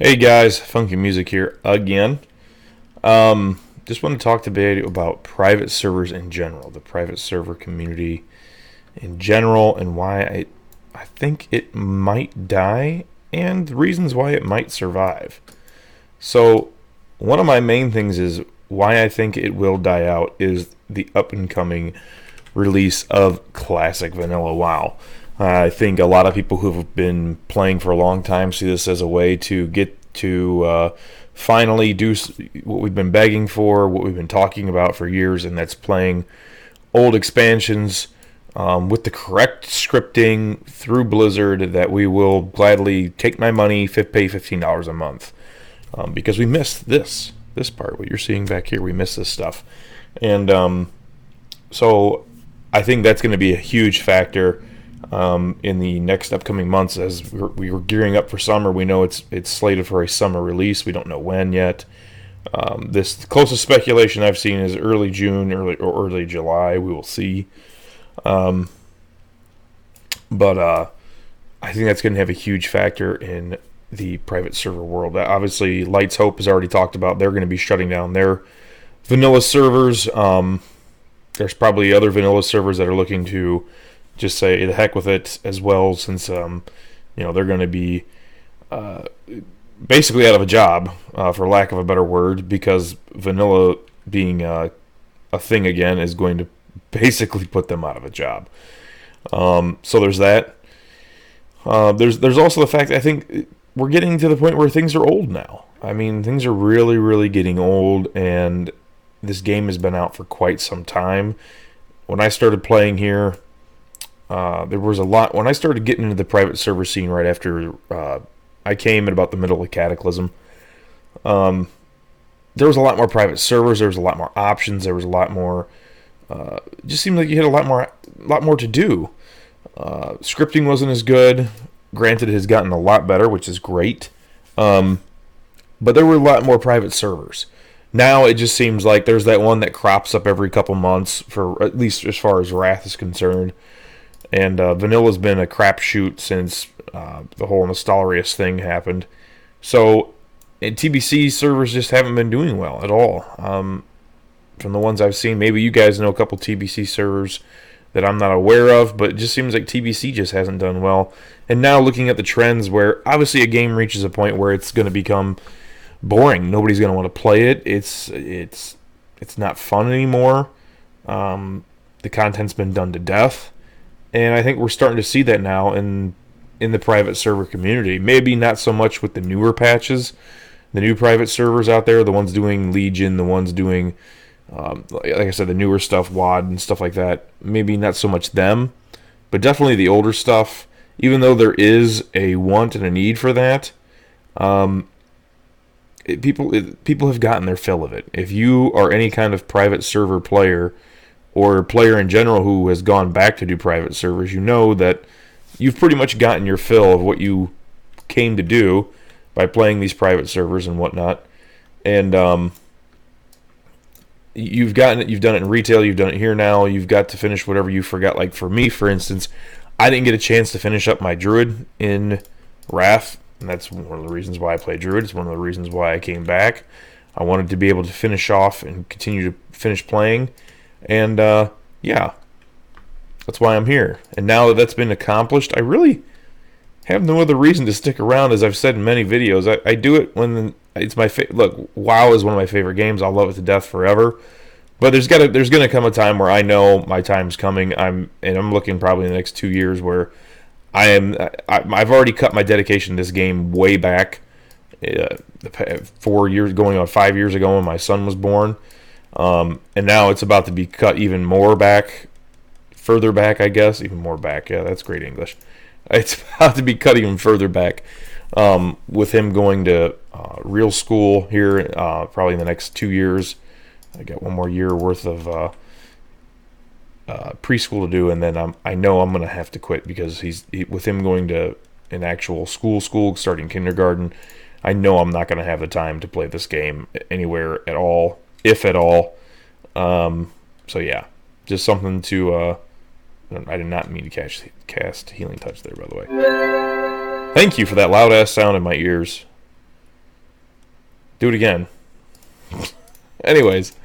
Hey guys, Funkymusic here again. Just want to talk today about private servers in general, the private server community in general, and why I think it might die, and the reasons why it might survive. So, one of my main things is why I think it will die out is the up and coming release of classic vanilla WoW. I think a lot of people who have been playing for a long time see this as a way to get to finally do what we've been begging for, what we've been talking about for years, and that's playing old expansions with the correct scripting through Blizzard that we will gladly take my money, pay $15 a month. Because we missed this part, what you're seeing back here, we missed this stuff. And so I think that's going to be a huge factor in the next upcoming months as we're gearing up for summer. We know it's slated for a summer release. We don't know when yet. This closest speculation I've seen is early June, early July. We will see. But I think that's going to have a huge factor in the private server world. Obviously, Lights Hope has already talked about they're going to be shutting down their vanilla servers. There's probably other vanilla servers that are looking to just say the heck with it as well, since they're going to be basically out of a job, for lack of a better word, because vanilla being a thing again is going to basically put them out of a job. So there's that. There's also the fact that I think we're getting to the point where things are old now. I mean, things are really, really getting old, and this game has been out for quite some time. When I started playing here, there was a lot. When I started getting into the private server scene right after I came at about the middle of Cataclysm, there was a lot more private servers. There was a lot more options. There was a lot more. It just seemed like you had a lot more to do. Scripting wasn't as good. Granted, it has gotten a lot better, which is great. But there were a lot more private servers. Now it just seems like there's that one that crops up every couple months, for at least as far as Wrath is concerned. And Vanilla's been a crapshoot since the whole Nostalrius thing happened. So, and TBC servers just haven't been doing well at all. From the ones I've seen, maybe you guys know a couple TBC servers that I'm not aware of, but it just seems like TBC just hasn't done well. And now looking at the trends where obviously a game reaches a point where it's going to become boring. Nobody's going to want to play it. It's not fun anymore. The content's been done to death. And I think we're starting to see that now in the private server community. Maybe not so much with the newer patches, the new private servers out there, the ones doing Legion, the ones doing, like I said, the newer stuff, WoD and stuff like that. Maybe not so much them, but definitely the older stuff. Even though there is a want and a need for that, people have gotten their fill of it. If you are any kind of private server player, or player in general who has gone back to do private servers, you know that you've pretty much gotten your fill of what you came to do by playing these private servers and whatnot. And you've done it in retail, you've done it here now, you've got to finish whatever you forgot. Like for me, for instance, I didn't get a chance to finish up my Druid in Wrath, and that's one of the reasons why I play Druid. It's one of the reasons why I came back. I wanted to be able to finish off and continue to finish playing. And, yeah, that's why I'm here. And now that that's been accomplished, I really have no other reason to stick around, as I've said in many videos. I do it when it's my look, WoW is one of my favorite games. I'll love it to death forever. But there's going to come a time where I know my time's coming. I'm looking probably in the next 2 years where I've already cut my dedication to this game way back, 4 years, going on 5 years ago when my son was born. And now it's about to be cut even more back, further back, I guess, even more back. Yeah, that's great English. It's about to be cut even further back, with him going to real school here, probably in the next 2 years. I got 1 more year worth of preschool to do, and then I know I'm going to have to quit because with him going to an actual school starting kindergarten. I know I'm not going to have the time to play this game anywhere at all, if at all. So yeah, just something to. I did not mean to cast Healing Touch there, by the way. Thank you for that loud ass sound in my ears. Do it again. Anyways,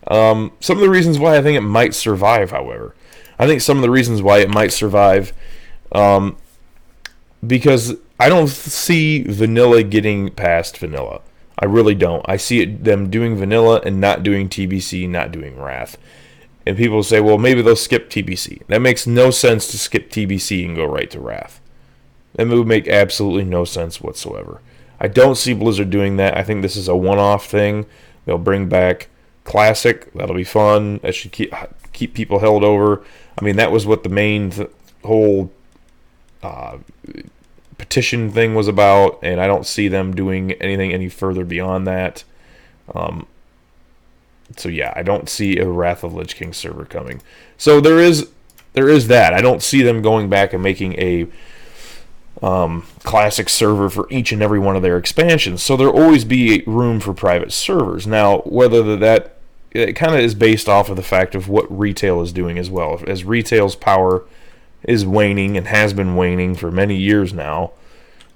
some of the reasons why I think it might survive, however. I think some of the reasons why it might survive, because I don't see vanilla getting past vanilla. I really don't. I see them doing vanilla and not doing TBC, not doing Wrath. And people say, well, maybe they'll skip TBC. That makes no sense to skip TBC and go right to Wrath. That would make absolutely no sense whatsoever. I don't see Blizzard doing that. I think this is a one-off thing. They'll bring back Classic. That'll be fun. That should keep people held over. I mean, that was what the main whole petition thing was about, and I don't see them doing anything any further beyond that. So yeah, I don't see a Wrath of Lich King server coming. So there is that. I don't see them going back and making a classic server for each and every one of their expansions. So there'll always be room for private servers. Now, whether that it kind of is based off of the fact of what retail is doing as well. As retail's power is waning and has been waning for many years now,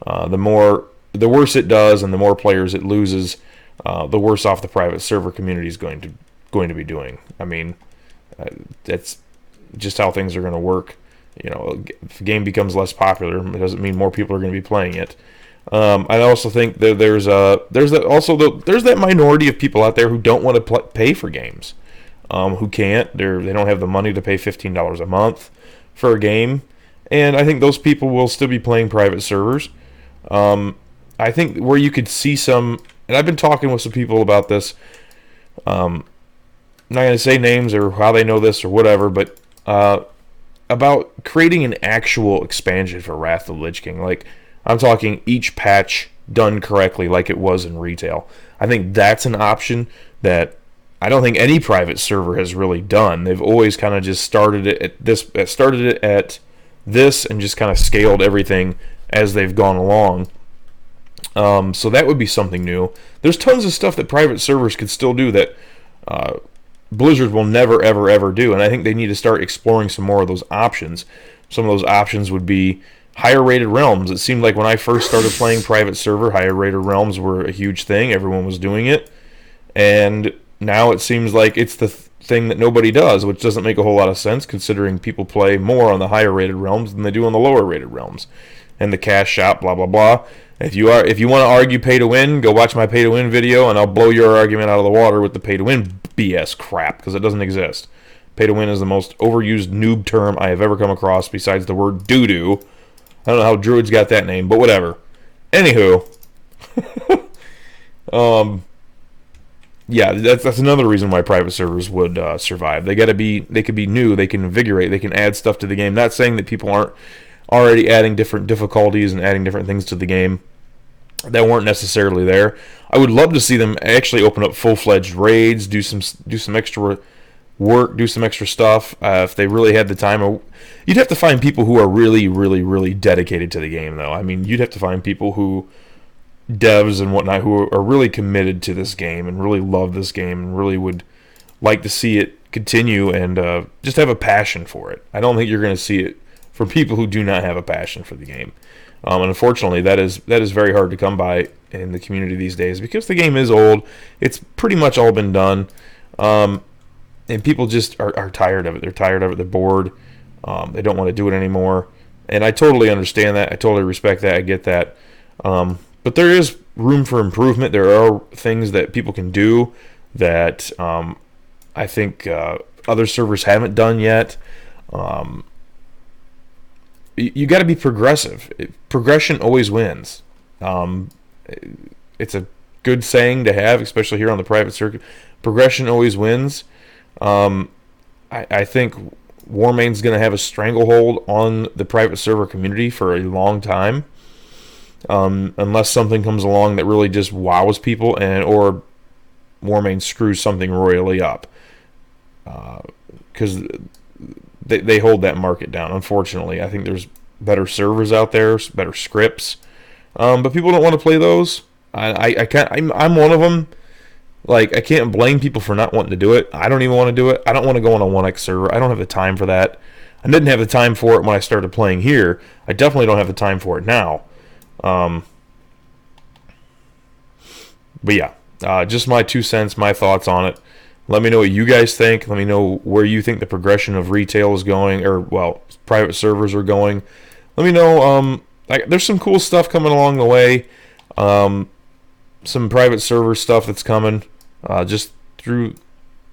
the worse it does and the more players it loses, the worse off the private server community is going to be doing. I mean, that's just how things are going to work. You know, if a game becomes less popular, it doesn't mean more people are going to be playing it. I also think that there's that minority of people out there who don't want to pay for games, who can't. They don't have the money to pay $15 a month for a game, and I think those people will still be playing private servers. I think where you could see some, and I've been talking with some people about this. I'm not going to say names or how they know this or whatever, but about creating an actual expansion for Wrath of the Lich King. Like, I'm talking each patch done correctly like it was in retail. I think that's an option that I don't think any private server has really done. They've always kind of just started it at this and just kind of scaled everything as they've gone along. So that would be something new. There's tons of stuff that private servers could still do that Blizzard will never, ever, ever do, and I think they need to start exploring some more of those options. Some of those options would be higher rated realms. It seemed like when I first started playing private server, higher rated realms were a huge thing. Everyone was doing it, and now it seems like it's the thing that nobody does, which doesn't make a whole lot of sense considering people play more on the higher rated realms than they do on the lower rated realms. And the cash shop, blah blah blah. If you want to argue pay to win, go watch my pay to win video, and I'll blow your argument out of the water with the pay to win BS crap, because it doesn't exist. Pay to win is the most overused noob term I have ever come across, besides the word doo doo. I don't know how Druids got that name, but whatever. Anywho, yeah, that's another reason why private servers would survive. They could be new, they can invigorate, they can add stuff to the game. Not saying that people aren't already adding different difficulties and adding different things to the game that weren't necessarily there. I would love to see them actually open up full-fledged raids, do some extra work, do some extra stuff. If they really had the time, you'd have to find people who are really, really, really dedicated to the game, though. I mean, you'd have to find people devs and whatnot, who are really committed to this game and really love this game and really would like to see it continue and just have a passion for it. I don't think you're going to see it for people who do not have a passion for the game. And unfortunately, that is very hard to come by in the community these days because the game is old. It's pretty much all been done. And people just are tired of it. They're tired of it. They're bored. They don't want to do it anymore. And I totally understand that. I totally respect that. I get that. But there is room for improvement. There are things that people can do that I think other servers haven't done yet. You got to be progressive. Progression always wins. It's a good saying to have, especially here on the private circuit. Progression always wins. I think Warmane's going to have a stranglehold on the private server community for a long time, unless something comes along that really just wows people, or Warmane screws something royally up, because they hold that market down. Unfortunately, I think there's better servers out there, better scripts, but people don't want to play those. I can't. I'm one of them. Like, I can't blame people for not wanting to do it. I don't even want to do it. I don't want to go on a 1x server. I don't have the time for that. I didn't have the time for it when I started playing here. I definitely don't have the time for it now. But yeah, Just my 2 cents, my thoughts on it. Let me know what you guys think. Let me know where you think the progression of retail is going, or, well, private servers are going. Let me know. There's some cool stuff coming along the way. Some private server stuff that's coming just through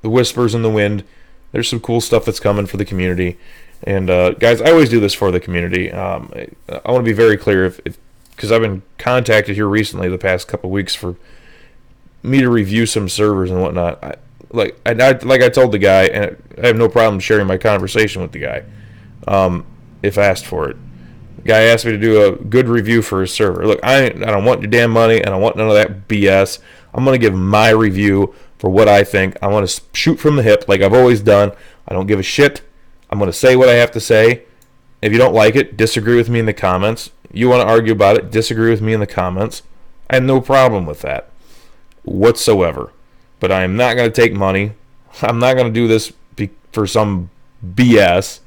the whispers in the wind. There's some cool stuff that's coming for the community. And, guys, I always do this for the community. I want to be very clear, because I've been contacted here recently the past couple weeks for me to review some servers and whatnot. Like I told the guy, and I have no problem sharing my conversation with the guy if asked for it. The guy asked me to do a good review for his server. Look, I don't want your damn money, and I want none of that BS. I'm going to give my review for what I think. I want to shoot from the hip like I've always done. I don't give a shit. I'm going to say what I have to say. If you don't like it, disagree with me in the comments. You want to argue about it, disagree with me in the comments. I have no problem with that whatsoever. But I am not going to take money. I'm not going to do this for some BS.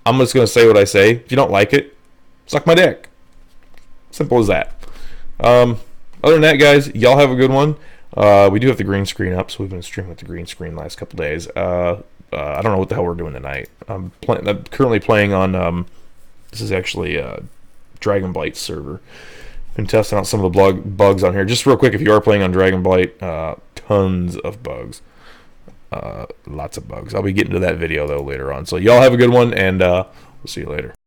I'm just going to say what I say. If you don't like it, suck my dick. Simple as that. Other than that, guys, y'all have a good one. We do have the green screen up, so we've been streaming with the green screen the last couple days. I don't know what the hell we're doing tonight. I'm currently playing on, this is actually Dragon Blight's server. Been testing out some of the bugs on here. Just real quick, if you are playing on Dragon Blight, tons of bugs. Lots of bugs. I'll be getting to that video, though, later on. So y'all have a good one, and we'll see you later.